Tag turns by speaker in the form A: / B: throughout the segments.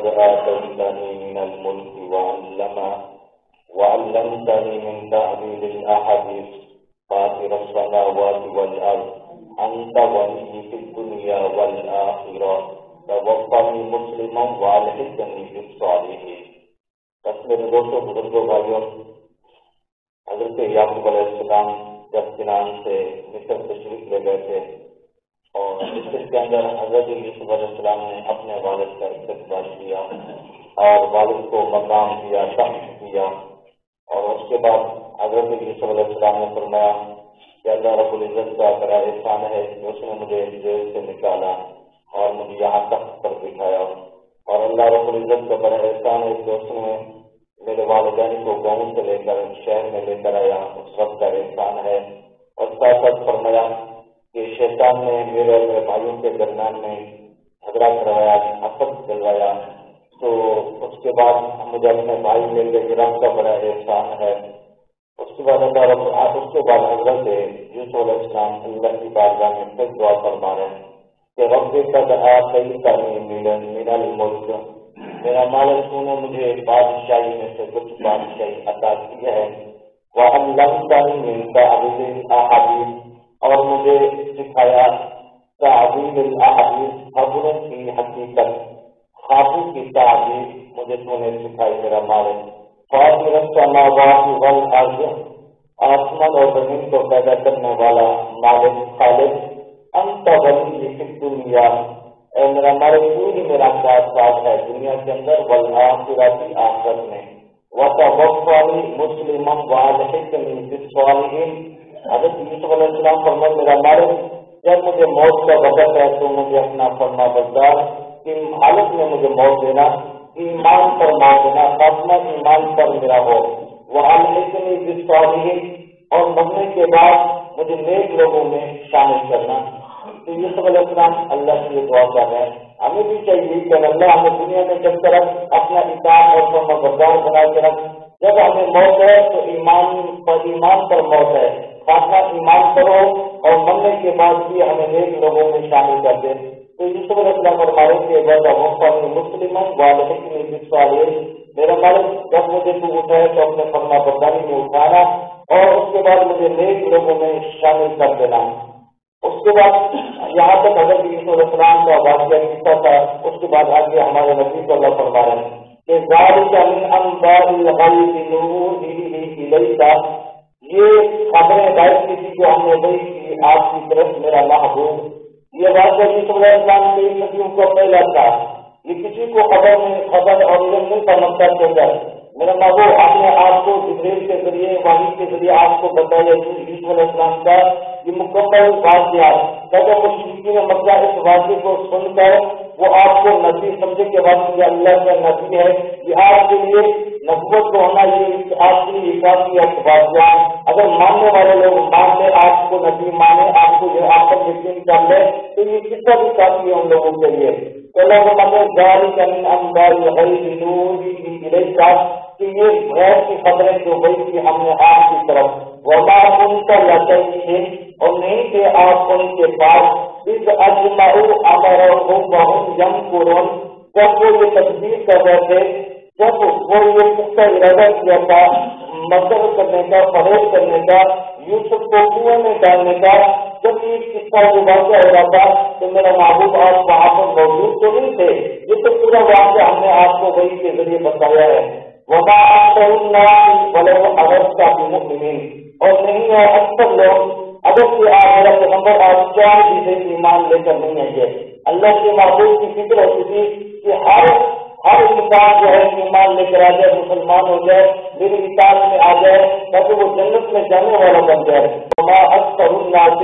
A: قد آتيتني من الملك وعلمتني من تأويل الأحاديث فاطر السماوات والأرض أنت ولي في الدنيا والآخرة توفني مسلما والحقني بالصالحين. میرے دوستوں، بزرگوں، بھائیوں، حضرت یعقوب علیہ السلام جب کنعان سے مصر تشریف لے گئے تھے اور مصر کے اندر حضرت یوسف علیہ السلام نے اپنے والد کا استقبال کیا اور والد کو مقام دیا، تخت دیا، اور اس کے بعد حضرت یوسف علیہ السلام نے فرمایا کہ اللہ رب العزت کا بڑا احسان ہے کہ اس نے مجھے جیل سے نکالا اور مجھے یہاں تخت پر بٹھایا، اور اللہ رب العزت کا بڑا احسان ہے کہ اس نے میرے والدین کو گاؤں سے لے کر شہر میں لے کر آیا، اس وقت کا احسان ہے۔ اور ساتھ ساتھ فرمایا کہ شیطان نے میرے اور میرے بھائیوں کے درمیان میں جھگڑا کروایا، حسد دلوایا، تو اس کے بعد مجھے اپنے بھائی لے کے گرا کا بڑا احسان ہے۔ اس کے بعد حضرت یوسف علیہ السلام اللہ کی بارگاہ میں پھر دعا فرما رہے ہیں کہ رب قد آتیتنی من الملک، میرا مالک تو نے مجھے بادشاہی میں سے کچھ بادشاہی عطا کی ہے، وعلمتنی من تأویل الاحادیث، اور مجھے سکھایا تأویل الاحادیث، خبروں کی حقیقت، خوابوں کی تعبیر مجھے تو نے سکھائی میرا مالک۔ فاطر السماوات والارض، آسمان اور زمین کو پیدا کرنے والا مالک خالق، انت ولی فی الدنیا، اے میرا مالک تو ہی میرا ساتھ ہے دنیا کے اندر، والآخرۃ، آخرت میں، وتوفنی مسلما والحقنی بالصالحین۔ حضرت یوسف علیہ السلام فرمایا میرا مالک جب مجھے موت کا وقت ہے تو مجھے اپنا فرما بردار کی حالت میں مجھے موت دینا، ایمان پر موت دینا، خاتمہ ایمان پر میرا ہو، والحقنی بالصالحین، اور مرنے کے بعد مجھے نیک لوگوں میں شامل کرنا۔ تو یوسف علیہ السلام اللہ سے یہ دعا کر رہے ہیں۔ ہمیں بھی چاہیے کہ اللہ ہمیں دنیا میں جب طرف اپنا اطاعت اور فرما بردار بنا کے رکھ، جب ہمیں موت ہے تو ایمان پر موت ہے، خاتمہ ایمان کرو، اور مرنے کے بعد بھی ہمیں نیک لوگوں میں شامل کر دے۔ تو یوسف علیہ السلام فرمانے کے بعد مسلمان والحقنی بالصالحین، میرا مالک جب مجھے تو اٹھائے تو اپنے فرما برداری میں اٹھانا، اور اس کے بعد مجھے نیک لوگوں میں شامل کر دینا۔ اس کے بعد یہاں تک حضرت یوسف علیہ السلام کا واقعہ قصہ تھا۔ اس کے بعد آگے ہمارے نبی صلی اللہ فرما رہے ہیں کہ ذالک من انباء الغیب نوحیہ الیک، یہ خبریں غیب کی تھی جو ہم نے وحی کی آپ کی طرف میرا محبوب۔ یہ واقعہ یوسف علیہ السلام کے صدیوں کو پہلا تھا، یہ کسی کو خبر اور علم نہیں تھا مکہ کے اندر۔ میرا محبوب اپنے آپ کو جبریل کے ذریعے، وحی کے ذریعے آپ کو بتایا یوسف علیہ السلام کا یہ مکمل واقعہ، تاکہ مشرکین مکہ اس واقعے کو سن کر وہ آپ کو نبی سمجھے کے بعد یہ اللہ کا نبی ہے، یہ آپ کے لیے نبوت کو ہونا، یہ آپ کے لیے کافی واقعہ۔ اگر ماننے والے لوگ مان لے، آپ کو نبی مانے، آپ کو یہ آپ پر یقین کر لے، تو یہ کتنا بھی کافی ہے ان لوگوں کے لیے۔ تو اللہ کو ذالک من انباء الغیب نوحیہ الیک، کہ یہ غیب کی خبریں جو وحی کی ہم نے آپ کی طرف، وما كنت لدیہم، اور نہیں تھے آپ ان کے پاس، اذ اجمعوا امرهم وهم يمكرون، جب وہ یہ تدبیر کر رہے تھے، جب وہ یہ پختہ ارادہ کیا تھا مکر کرنے کا، فریب کرنے کا، یوسف کو کنویں میں ڈالنے کا، جب یہ قصہ جو واقعہ ہو رہا تھا تو میرا محبوب آپ وہاں پر موجود تو نہیں تھے۔ یہ تو پورا واقعہ ہم نے آپ کو وحی کے ذریعے بتایا ہے۔ وما اکثر الناس ولو حرصت بمؤمنین، اور نہیں ہے اکثر لوگ اگر کہ آپ میرا پیغمبر آپ چاہ بھی سے ایمان لے کر نہیں آئیں گے۔ اللہ کے محبوب کی فکر ہوتی تھی کہ ہر انسان جو ہے ایمان لے کر آ جائے، مسلمان ہو جائے، میری اطاعت میں آ جائے، تاکہ وہ جنت میں جانے والا بن جائے۔ وما اکثر الناس،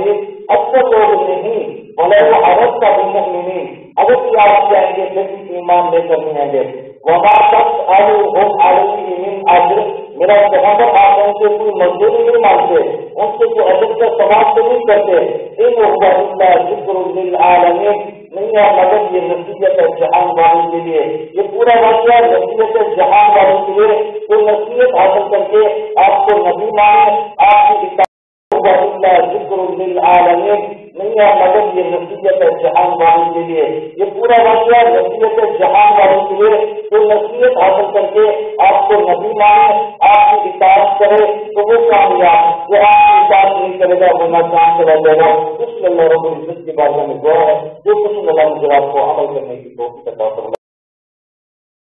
A: اکثر لوگ نہیں، ولو حرصت بمؤمنین، اگر کہ آپ چاہیں گے پھر بھی ایمان لے کر نہیں آئیں گے۔ وما تسألهم علیہ من اجر، میرا پیغمبر آپ ان سے کوئی مزدوری نہیں مانگتے، ان سے کوئی اجر کا ثواب تو نہیں کرتے۔ ان هو الا ذکر للعالمین، نہیں ہے مگر یہ نصیحت ہے جہان والوں کے لیے، یہ پورا واقعہ نصیحت ہے جہان والوں کے لیے۔ کوئی نصیحت حاصل کر کے آپ کو نبی مانے، آپ کی اطاعت ذکر للعالمین، نہیں ہے مگر یہ نصیحت ہے جہان والوں کے لیے، یہ پورا واقعہ نصیحت ہے جہان والوں کے لیے۔ جو نصیحت حاصل کر کے آپ کو نبی مانے، آپ کی اطاعت کرے تو وہ کامیاب، جو آپ کی اطاعت نہیں کرے گا وہ ناکام چلا جائے گا۔ اس لیے اللہ رب العزت کے بارے میں دعا ہے جو کچھ اللہ مجھے آپ کو عمل کرنے کی توفیق عطا فرمائے۔